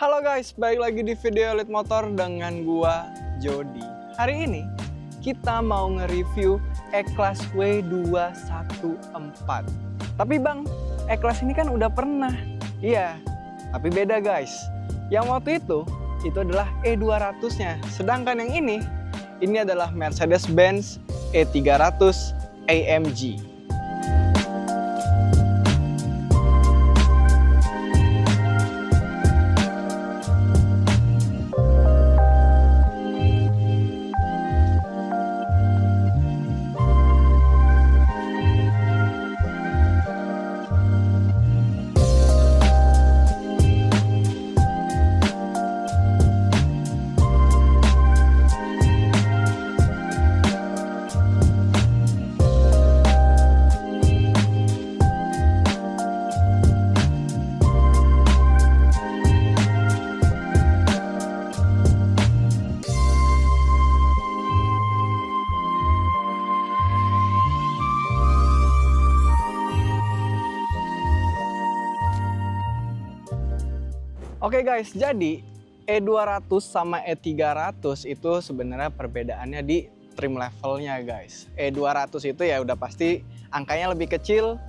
Halo guys, balik lagi di video Elite Motor dengan gua Jody. Hari ini kita mau nge-review E-Class W214. Tapi bang, E-Class ini kan udah pernah. Iya, tapi beda guys. Yang waktu itu adalah E200-nya. Sedangkan yang ini adalah Mercedes-Benz E300 AMG. Oke guys, jadi E200 sama E300 itu sebenarnya perbedaannya di trim levelnya guys. E200 itu ya udah pasti angkanya lebih kecil,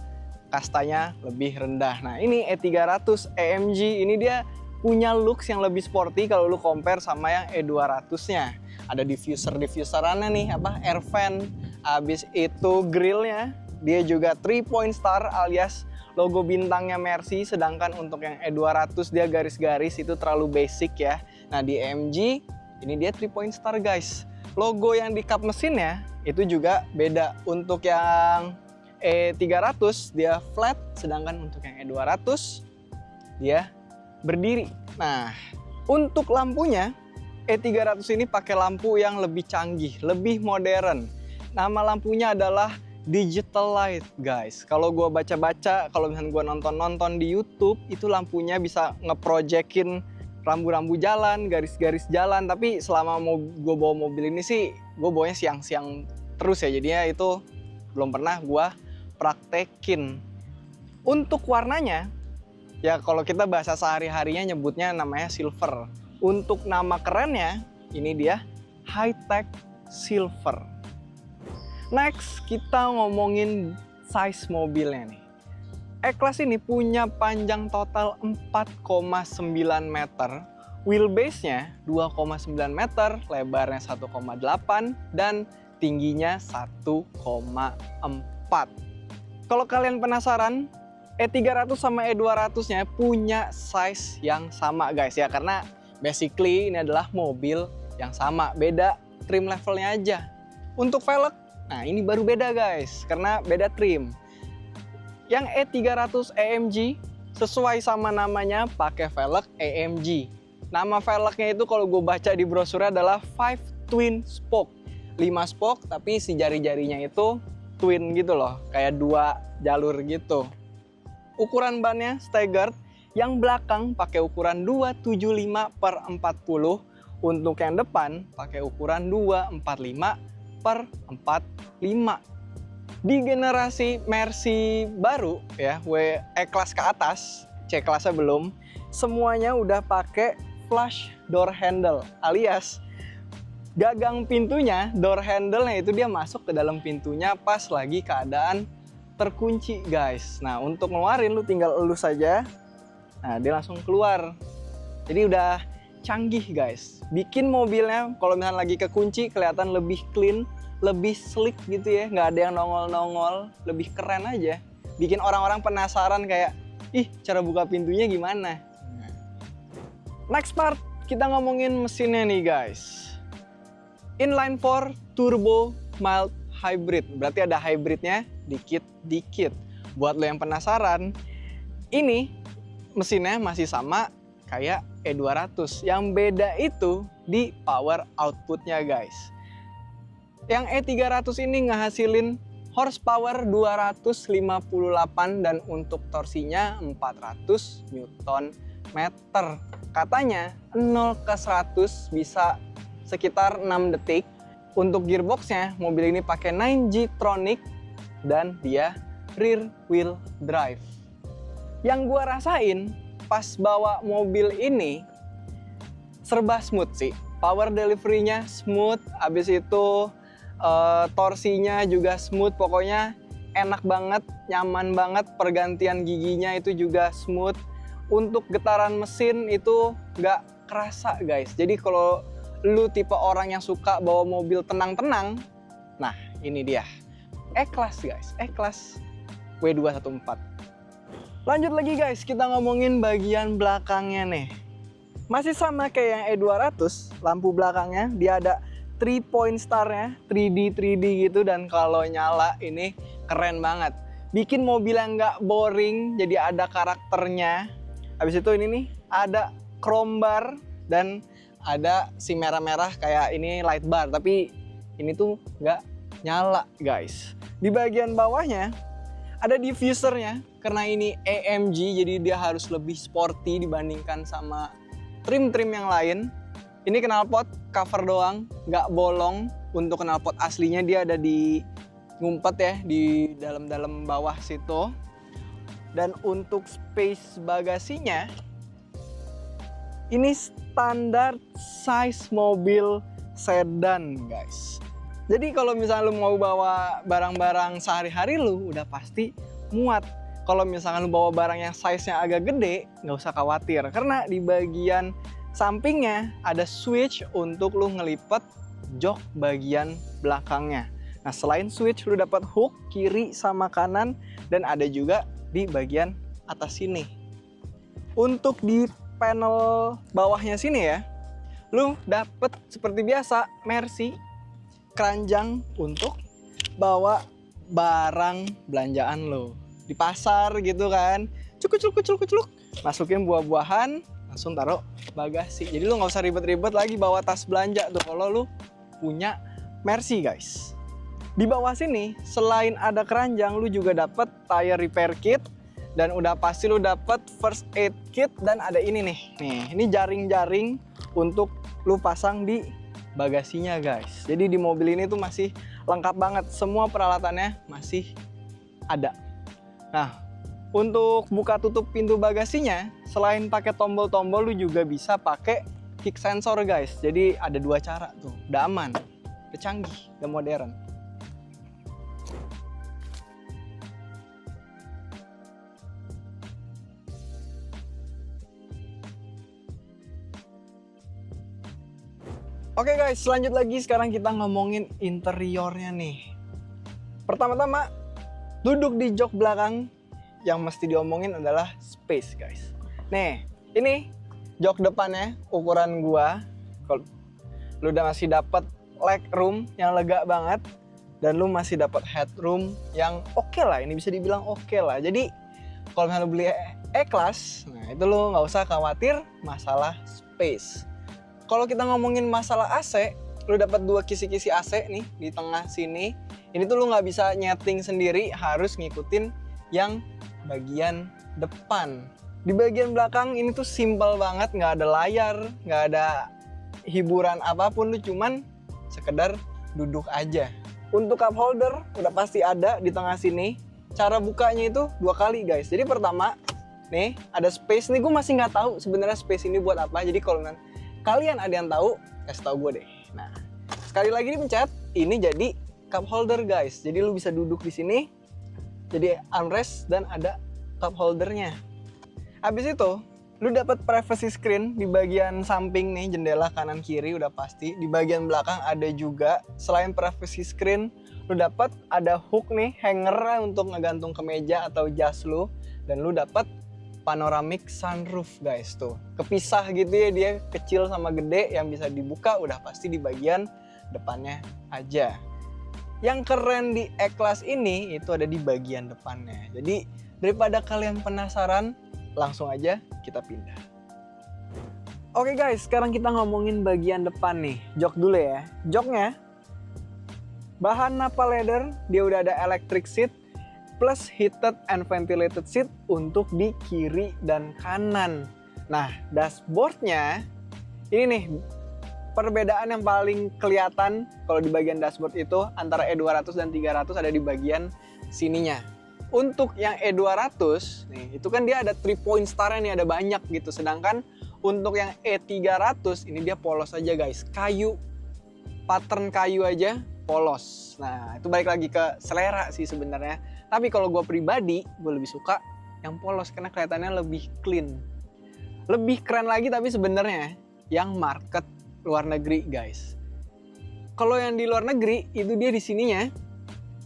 kastanya lebih rendah. Nah ini E300 AMG ini dia punya looks yang lebih sporty kalau lu compare sama yang E200-nya. Ada diffuserannya nih, air vent, habis itu grillnya dia juga 3-point star alias logo bintangnya Mercy, sedangkan untuk yang E200 dia garis-garis itu terlalu basic ya. Nah di AMG ini dia 3-point star guys. Logo yang di kap mesinnya itu juga beda. Untuk yang E300 dia flat, sedangkan untuk yang E200 dia berdiri. Nah untuk lampunya E300 ini pakai lampu yang lebih canggih, lebih modern. Nama lampunya adalah digital light guys. Kalau gue baca-baca, kalau misalnya gue nonton di YouTube, itu lampunya bisa ngeprojekin rambu-rambu jalan, garis-garis jalan. Tapi selama gue bawa mobil ini sih, gue bawanya siang-siang terus ya. Jadinya itu belum pernah gue praktekin. Untuk warnanya, ya kalau kita bahasa sehari-harinya nyebutnya namanya silver. Untuk nama kerennya, ini dia High Tech Silver. Next, kita ngomongin size mobilnya nih. E-Class ini punya panjang total 4,9 meter, wheelbase-nya 2,9 meter, lebarnya 1,8 dan tingginya 1,4. Kalau kalian penasaran, E300 sama E200-nya punya size yang sama guys ya, karena basically ini adalah mobil yang sama, beda trim levelnya aja. Untuk velg, nah ini baru beda guys, karena beda trim. Yang E300 AMG sesuai sama namanya pakai velg AMG. Nama velgnya itu kalau gue baca di brosurnya adalah 5 twin spoke. 5 spoke tapi si jari-jarinya itu twin gitu loh, kayak 2 jalur gitu. Ukuran bannya staggered, yang belakang pakai ukuran 275/40. Untuk yang depan pakai ukuran 245/45. Di generasi Mercy baru ya, E-Class ke atas, C-Class-nya belum, semuanya udah pakai flush door handle alias gagang pintunya, door handle-nya itu dia masuk ke dalam pintunya pas lagi keadaan terkunci guys. Nah untuk ngeluarin lu tinggal elus saja, nah dia langsung keluar. Jadi udah canggih guys, bikin mobilnya kalau misalnya lagi kekunci kelihatan lebih clean, lebih slick gitu ya, nggak ada yang nongol-nongol, lebih keren aja. Bikin orang-orang penasaran kayak, ih cara buka pintunya gimana. Next part, kita ngomongin mesinnya nih guys. Inline 4 turbo mild hybrid, berarti ada hybridnya dikit-dikit. Buat lo yang penasaran, ini mesinnya masih sama kayak E200. Yang beda itu di power outputnya guys. Yang E300 ini ngehasilin horsepower 258 dan untuk torsinya 400 Nm. Katanya 0 ke 100 bisa sekitar 6 detik. Untuk gearboxnya, mobil ini pakai 9G-tronic dan dia rear wheel drive. Yang gua rasain pas bawa mobil ini serba smooth sih. Power delivery-nya smooth, habis itu torsinya juga smooth, pokoknya enak banget, nyaman banget. Pergantian giginya itu juga smooth. Untuk getaran mesin itu nggak kerasa guys. Jadi kalau lu tipe orang yang suka bawa mobil tenang-tenang, nah ini dia E-Class guys, E-Class W214. Lanjut lagi guys, kita ngomongin bagian belakangnya nih. Masih sama kayak yang E200, lampu belakangnya dia ada 3 point star-nya, 3D gitu, dan kalau nyala ini keren banget. Bikin mobil yang nggak boring, jadi ada karakternya. Habis itu ini nih ada chrome bar dan ada si merah-merah kayak ini light bar, tapi ini tuh nggak nyala guys. Di bagian bawahnya ada diffusernya, karena ini AMG jadi dia harus lebih sporty dibandingkan sama trim-trim yang lain. Ini knalpot cover doang, nggak bolong. Untuk knalpot aslinya dia ada di ngumpet ya di dalam bawah situ. Dan untuk space bagasinya, ini standar size mobil sedan guys. Jadi kalau misalnya lu mau bawa barang-barang sehari-hari lu udah pasti muat. Kalau misalnya lu bawa barang yang size-nya agak gede, nggak usah khawatir. Karena di bagian sampingnya ada switch untuk lu ngelipet jok bagian belakangnya. Nah selain switch, lu dapat hook kiri sama kanan, dan ada juga di bagian atas sini. Untuk di panel bawahnya sini ya, lu dapet seperti biasa Mercy keranjang untuk bawa barang belanjaan lo di pasar gitu kan. Cukup, masukin buah-buahan, langsung taruh bagasi. Jadi lu nggak usah ribet-ribet lagi bawa tas belanja tuh kalau lu punya Mercy guys. Di bawah sini selain ada keranjang, lu juga dapat tire repair kit, dan udah pasti lu dapat first aid kit, dan ada ini nih. Ini jaring-jaring untuk lu pasang di bagasinya guys. Jadi di mobil ini tuh masih lengkap banget, semua peralatannya masih ada. Nah, untuk buka tutup pintu bagasinya, selain pakai tombol-tombol, lu juga bisa pakai kick sensor guys. Jadi ada 2 cara tuh, udah aman, udah canggih, udah modern. Oke guys, lanjut lagi. Sekarang kita ngomongin interiornya nih. Pertama-tama, duduk di jok belakang yang mesti diomongin adalah space guys. Nih, ini jok depannya ukuran gua. Kalau lu udah masih dapat leg room yang lega banget, dan lu masih dapat headroom yang oke lah. Ini bisa dibilang oke lah. Jadi kalau misalnya lu beli E-Class, nah itu lu nggak usah khawatir masalah space. Kalau kita ngomongin masalah AC, lu dapat 2 kisi-kisi AC nih di tengah sini. Ini tuh lu nggak bisa nyeting sendiri, harus ngikutin yang bagian depan. Di bagian belakang ini tuh simple banget, nggak ada layar, nggak ada hiburan apapun, lu cuman sekedar duduk aja. Untuk cup holder udah pasti ada di tengah sini. Cara bukanya itu 2 kali guys. Jadi pertama, nih ada space nih, gue masih nggak tahu sebenarnya space ini buat apa. Jadi kalau kalian ada yang tahu, kasih tahu gue deh. Nah, sekali lagi dipencet, ini jadi cup holder guys. Jadi lu bisa duduk di sini, jadi armrest dan ada cup holdernya. Habis itu, lu dapat privacy screen di bagian samping nih, jendela kanan kiri udah pasti. Di bagian belakang ada juga. Selain privacy screen, lu dapat ada hook nih, hanger untuk ngegantung ke meja atau jas lu, dan lu dapat panoramic sunroof guys tuh. Kepisah gitu ya, dia kecil sama gede, yang bisa dibuka udah pasti di bagian depannya aja. Yang keren di E-Class ini itu ada di bagian depannya. Jadi daripada kalian penasaran, langsung aja kita pindah. Oke guys, sekarang kita ngomongin bagian depan nih. Jok dulu ya. Joknya bahan Nappa leather, dia udah ada electric seat plus heated and ventilated seat untuk di kiri dan kanan. Nah, dashboardnya ini nih perbedaan yang paling kelihatan kalau di bagian dashboard itu antara E200 dan 300 ada di bagian sininya. Untuk yang E200 nih, itu kan dia ada 3 point star-nya nih, ada banyak gitu. Sedangkan Untuk yang E300 ini dia polos aja guys, kayu, pattern kayu aja polos. Nah itu balik lagi ke selera sih sebenarnya. Tapi kalau gue pribadi, gue lebih suka yang polos karena kelihatannya lebih clean. Lebih keren lagi tapi sebenarnya yang market luar negeri guys. Kalau yang di luar negeri itu dia di sininya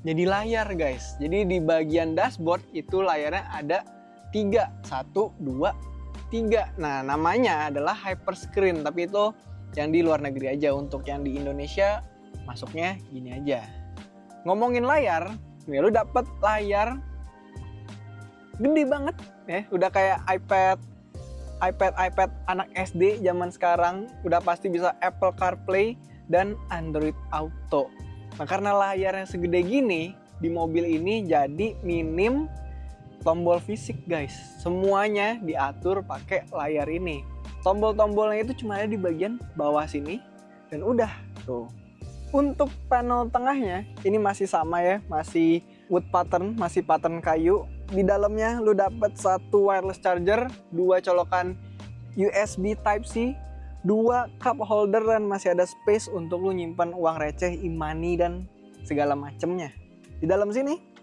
jadi layar guys. Jadi di bagian dashboard itu layarnya ada 3, 1, 2, 3. Nah namanya adalah hyperscreen, tapi itu yang di luar negeri aja. Untuk yang di Indonesia masuknya gini aja. Ngomongin layar, nih lu dapet layar gede banget ya, udah kayak iPad anak SD zaman sekarang. Udah pasti bisa Apple CarPlay dan Android Auto. Nah karena layarnya segede gini, di mobil ini jadi minim tombol fisik guys. Semuanya diatur pakai layar ini. Tombol-tombolnya itu cuma ada di bagian bawah sini dan udah tuh. Untuk panel tengahnya ini masih sama ya, masih wood pattern, masih pattern kayu. Di dalamnya lu dapat satu wireless charger, 2 colokan USB Type-C, 2 cup holder, dan masih ada space untuk lu nyimpan uang receh, e-money dan segala macemnya. Di dalam sini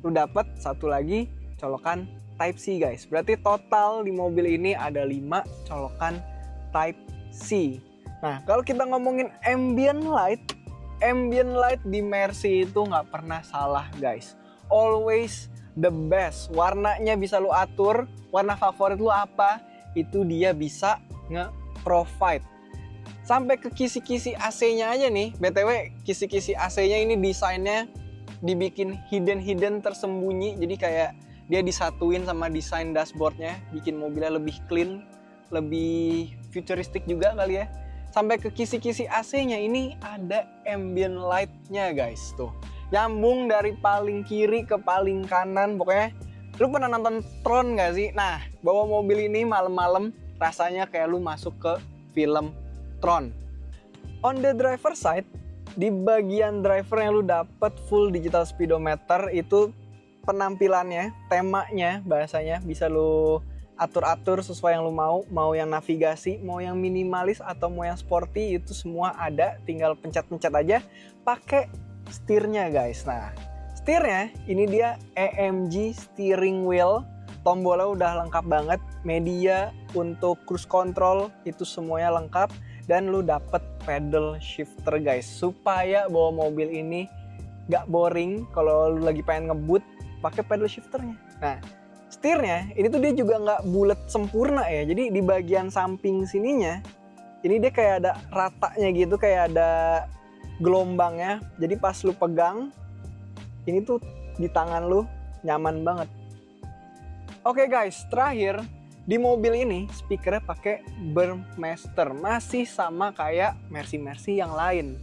lu dapat satu lagi colokan Type-C guys. Berarti total di mobil ini ada 5 colokan Type-C. Nah kalau kita ngomongin ambient light di Mercy itu nggak pernah salah guys. Always the best. Warnanya bisa lu atur, warna favorit lu apa, itu dia bisa nge-provide. Sampai ke kisi-kisi AC-nya aja nih. BTW kisi-kisi AC-nya ini desainnya dibikin hidden tersembunyi, jadi kayak dia disatuin sama desain dashboardnya, bikin mobilnya lebih clean, lebih futuristik juga kali ya. Sampai ke kisi-kisi AC-nya ini ada ambient light-nya guys, tuh nyambung dari paling kiri ke paling kanan. Pokoknya lu pernah nonton Tron gak sih? Nah bawa mobil ini malam-malam rasanya kayak lu masuk ke film Tron. On the driver side, di bagian driver yang lu dapet full digital speedometer, itu penampilannya, temanya, bahasanya bisa lu atur-atur sesuai yang lu mau yang navigasi, mau yang minimalis atau mau yang sporty, itu semua ada, tinggal pencet-pencet aja pakai setirnya guys. Nah setirnya ini dia AMG steering wheel, tombolnya udah lengkap banget, media untuk cruise control itu semuanya lengkap, dan lu dapet pedal shifter guys, supaya bawa mobil ini gak boring kalau lu lagi pengen ngebut pakai pedal shifternya. Nah setirnya ini tuh dia juga nggak bulat sempurna ya, jadi di bagian samping sininya ini dia kayak ada ratanya gitu, kayak ada gelombangnya, jadi pas lu pegang ini tuh di tangan lu nyaman banget. Oke guys, terakhir di mobil ini speakernya pakai Burmester, masih sama kayak Mercy yang lain.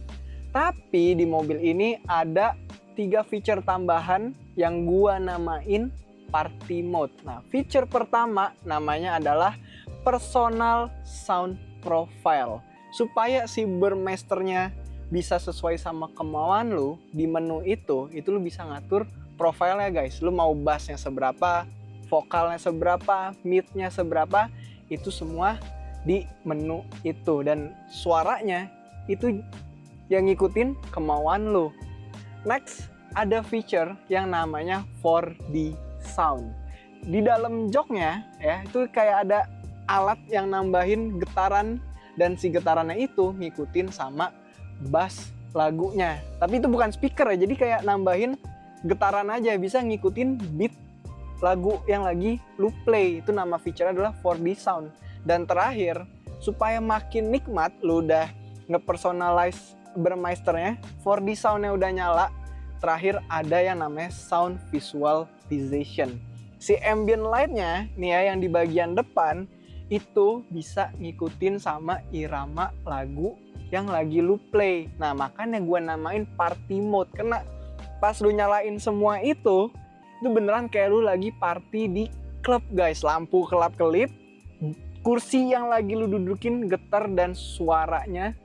Tapi di mobil ini ada 3 feature tambahan yang gua namain party mode. Nah, feature pertama namanya adalah personal sound profile. Supaya si Burmesternya bisa sesuai sama kemauan lu, di menu itu lu bisa ngatur profilnya guys. Lu mau bassnya seberapa, vokalnya seberapa, mid-nya seberapa, itu semua di menu itu, dan suaranya itu yang ngikutin kemauan lu. Next, ada feature yang namanya 4D sound. Di dalam joknya ya, itu kayak ada alat yang nambahin getaran, dan si getarannya itu ngikutin sama bass lagunya. Tapi itu bukan speaker ya, jadi kayak nambahin getaran aja, bisa ngikutin beat lagu yang lagi lu play. Itu nama feature adalah 4D sound. Dan terakhir, supaya makin nikmat, lu udah nge-personalize Burmesternya, 4D soundnya udah nyala. Terakhir ada yang namanya sound visualization. Si ambient lightnya nih ya, yang di bagian depan itu bisa ngikutin sama irama lagu yang lagi lu play. Nah makanya gue namain party mode, karena pas lu nyalain semua itu beneran kayak lu lagi party di klub guys. Lampu kelap-kelip, kursi yang lagi lu dudukin getar, dan suaranya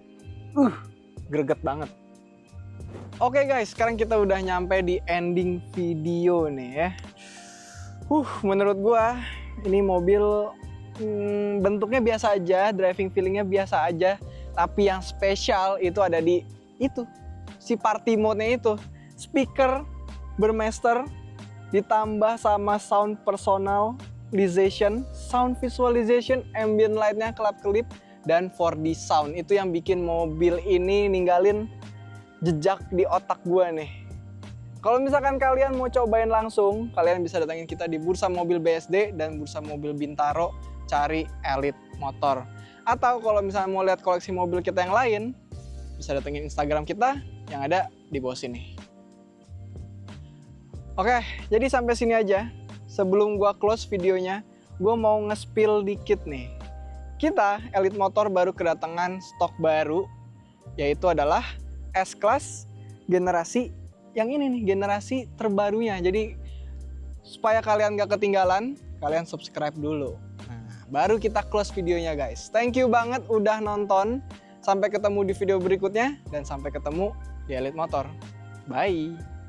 greget banget. Oke guys, sekarang kita udah nyampe di ending video nih ya. Menurut gua ini mobil bentuknya biasa aja, driving feelingnya biasa aja. Tapi yang spesial itu ada di itu, si party mode-nya itu. Speaker Burmester ditambah sama sound personalization, sound visualization, ambient light-nya kelap-kelip, dan 4D sound. Itu yang bikin mobil ini ninggalin jejak di otak gua nih. Kalau misalkan kalian mau cobain langsung, kalian bisa datangin kita di Bursa Mobil BSD dan Bursa Mobil Bintaro, cari Elite Motor. Atau kalau misalnya mau lihat koleksi mobil kita yang lain, bisa datengin Instagram kita yang ada di bawah sini. Oke, jadi sampai sini aja. Sebelum gua close videonya, gua mau nge-spill dikit nih. Kita, Elite Motor, baru kedatangan stok baru, yaitu adalah S-Class generasi yang ini nih, generasi terbarunya. Jadi supaya kalian gak ketinggalan, kalian subscribe dulu. Nah, baru kita close videonya guys. Thank you banget udah nonton. Sampai ketemu di video berikutnya dan sampai ketemu di Elite Motor. Bye.